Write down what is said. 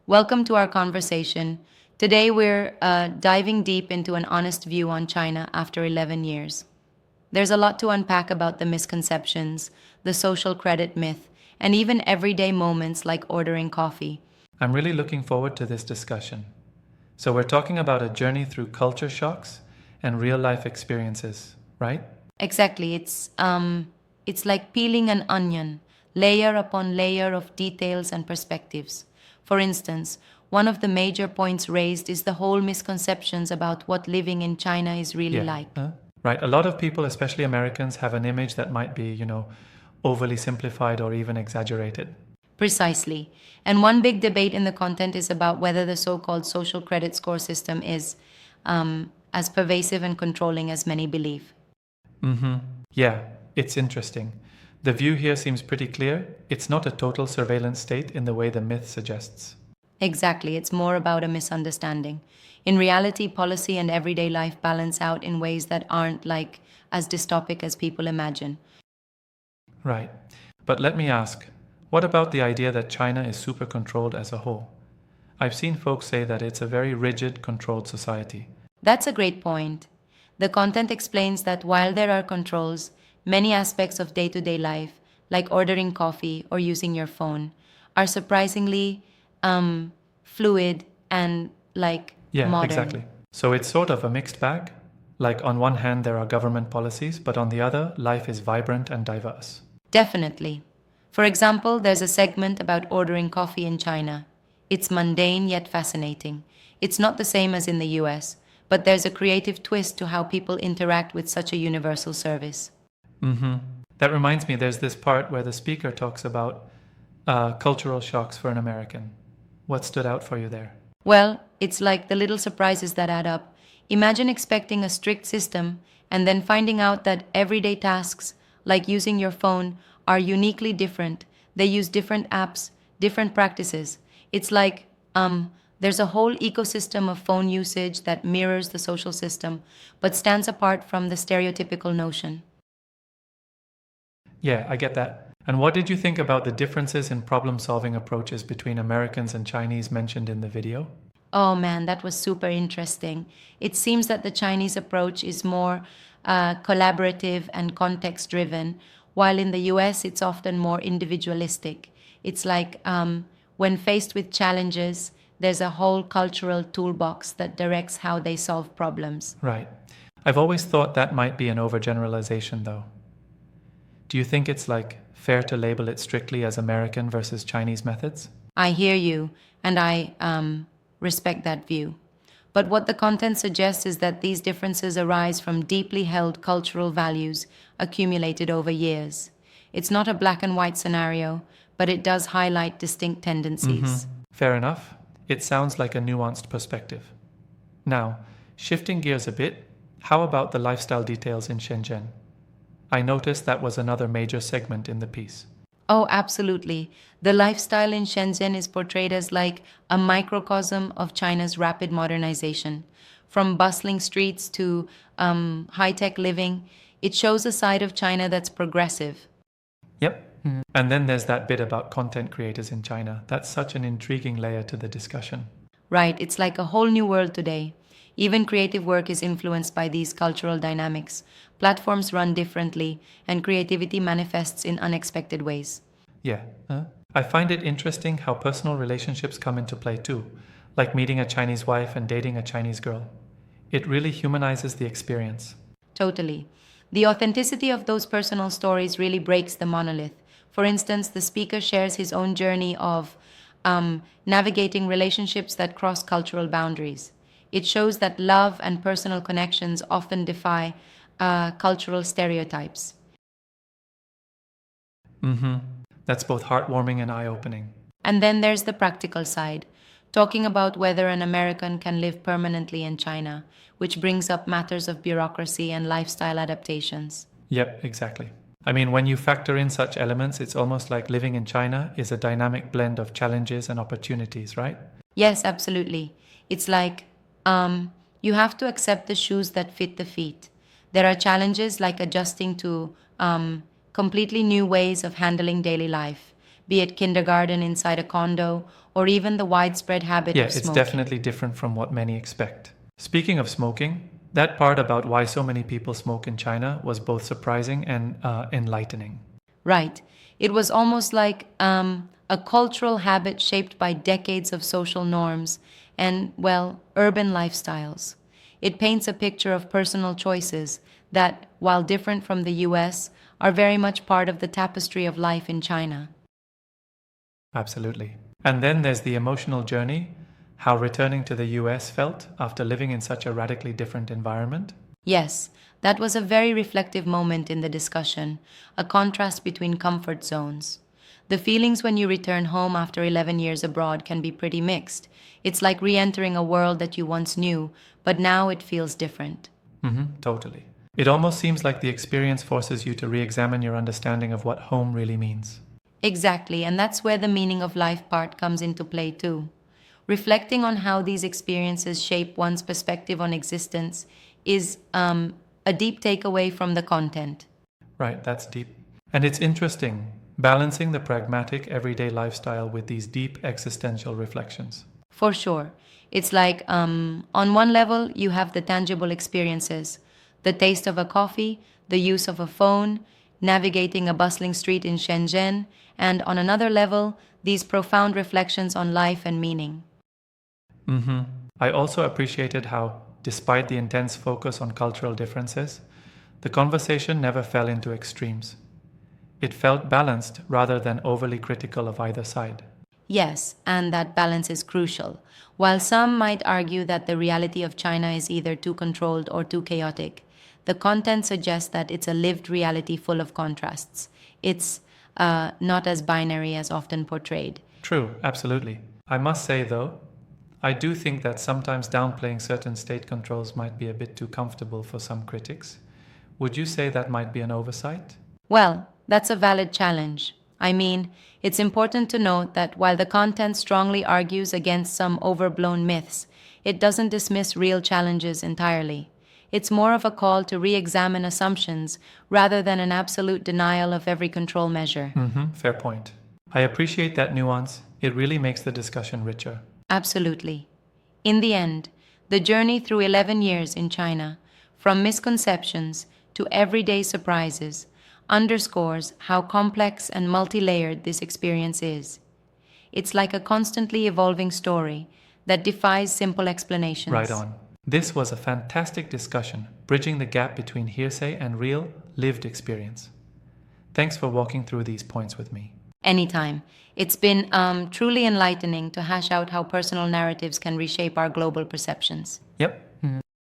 Welcome to our conversation. Today, we're diving deep into an honest view on China after 11 years. There's a lot to unpack about the misconceptions, the social credit myth, and even everyday moments like ordering coffee. I'm really looking forward to this discussion. So, we're talking about a journey through culture shocks and real life experiences, right? Exactly, it's like peeling an onion, layer upon layer of details and perspectives. For instance, one of the major points raised is the whole misconceptions about what living in China is really Yeah. like. Right. A lot of people, especially Americans, have an image that might be, overly simplified or even exaggerated. Precisely. And one big debate in the content is about whether the so called social credit score system is as pervasive and controlling as many believe. Yeah, it's interesting. The view here seems pretty clear. It's not a total surveillance state in the way the myth suggests. Exactly, it's more about a misunderstanding. In reality, policy and everyday life balance out in ways that aren't like as dystopic as people imagine. Right. But let me ask, what about the idea that China is super controlled as a whole? I've seen folks say that it's a very rigid, controlled society. That's a great point. The content explains that while there are controls, many aspects of day to day life, like ordering coffee or using your phone, are surprisingly fluid and like Yeah, modern. exactly. So it's sort of a mixed bag. Like, on one hand, there are government policies, but on the other, life is vibrant and diverse. Definitely. For example, there's a segment about ordering coffee in China. It's mundane yet fascinating. It's not the same as in the US, but there's a creative twist to how people interact with such a universal service. That reminds me, there's this part where the speaker talks about cultural shocks for an American. What stood out for you there? Well, it's like the little surprises that add up. Imagine expecting a strict system and then finding out that everyday tasks, like using your phone, are uniquely different. They use different apps, different practices. It's like, there's a whole ecosystem of phone usage that mirrors the social system, but stands apart from the stereotypical notion. Yeah, I get that. And what did you think about the differences in problem solving approaches between Americans and Chinese mentioned in the video? Oh man, that was super interesting. It seems that the Chinese approach is more collaborative and context driven, while in the US it's often more individualistic. It's like when faced with challenges, there's a whole cultural toolbox that directs how they solve problems. Right. I've always thought that might be an overgeneralization, though. Do you think it's like fair to label it strictly as American versus Chinese methods? I hear you, and I respect that view. But what the content suggests is that these differences arise from deeply held cultural values accumulated over years. It's not a black and white scenario, but it does highlight distinct tendencies. Fair enough. It sounds like a nuanced perspective. Now, shifting gears a bit, how about the lifestyle details in Shenzhen? I noticed that was another major segment in the piece. Oh, absolutely. The lifestyle in Shenzhen is portrayed as like a microcosm of China's rapid modernization. From bustling streets to high tech living, it shows a side of China that's progressive. Yep. And then there's that bit about content creators in China. That's such an intriguing layer to the discussion. Right, it's like a whole new world today. Even creative work is influenced by these cultural dynamics. Platforms run differently, and creativity manifests in unexpected ways. Yeah. I find it interesting how personal relationships come into play too, like meeting a Chinese wife and dating a Chinese girl. It really humanizes the experience. Totally. The authenticity of those personal stories really breaks the monolith. For instance, the speaker shares his own journey of navigating relationships that cross cultural boundaries. It shows that love and personal connections often defy cultural stereotypes. That's both heartwarming and eye opening. And then there's the practical side, talking about whether an American can live permanently in China, which brings up matters of bureaucracy and lifestyle adaptations. Yep, exactly. I mean, when you factor in such elements, it's almost like living in China is a dynamic blend of challenges and opportunities, right? Yes, absolutely. It's like you have to accept the shoes that fit the feet. There are challenges like adjusting to completely new ways of handling daily life, be it kindergarten inside a condo or even the widespread habit Yeah, of it's smoking. definitely different from what many expect. Speaking of smoking, that part about why so many people smoke in China was both surprising and enlightening. Right. It was almost like a cultural habit shaped by decades of social norms and, well, urban lifestyles. It paints a picture of personal choices that, while different from the US, are very much part of the tapestry of life in China. Absolutely. And then there's the emotional journey, how returning to the US felt after living in such a radically different environment. Yes, that was a very reflective moment in the discussion, a contrast between comfort zones. The feelings when you return home after 11 years abroad can be pretty mixed. It's like re entering a world that you once knew, but now it feels different. Totally. It almost seems like the experience forces you to re examine your understanding of what home really means. Exactly, and that's where the meaning of life part comes into play too. Reflecting on how these experiences shape one's perspective on existence is a deep takeaway from the content. Right, that's deep. And it's interesting, balancing the pragmatic everyday lifestyle with these deep existential reflections. For sure. It's like, on one level, you have the tangible experiences, the taste of a coffee, the use of a phone, navigating a bustling street in Shenzhen, and on another level, these profound reflections on life and meaning. I also appreciated how, despite the intense focus on cultural differences, the conversation never fell into extremes. It felt balanced rather than overly critical of either side. Yes, and that balance is crucial. While some might argue that the reality of China is either too controlled or too chaotic, the content suggests that it's a lived reality full of contrasts. It's not as binary as often portrayed. True, absolutely. I must say, though, I do think that sometimes downplaying certain state controls might be a bit too comfortable for some critics. Would you say that might be an oversight? Well, that's a valid challenge. I mean, it's important to note that while the content strongly argues against some overblown myths, it doesn't dismiss real challenges entirely. It's more of a call to re examine assumptions rather than an absolute denial of every control measure. Fair point. I appreciate that nuance. It really makes the discussion richer. Absolutely. In the end, the journey through 11 years in China, from misconceptions to everyday surprises, underscores how complex and multi layered this experience is. It's like a constantly evolving story that defies simple explanations. Right on. This was a fantastic discussion, bridging the gap between hearsay and real, lived experience. Thanks for walking through these points with me. Anytime. It's been truly enlightening to hash out how personal narratives can reshape our global perceptions. Yep,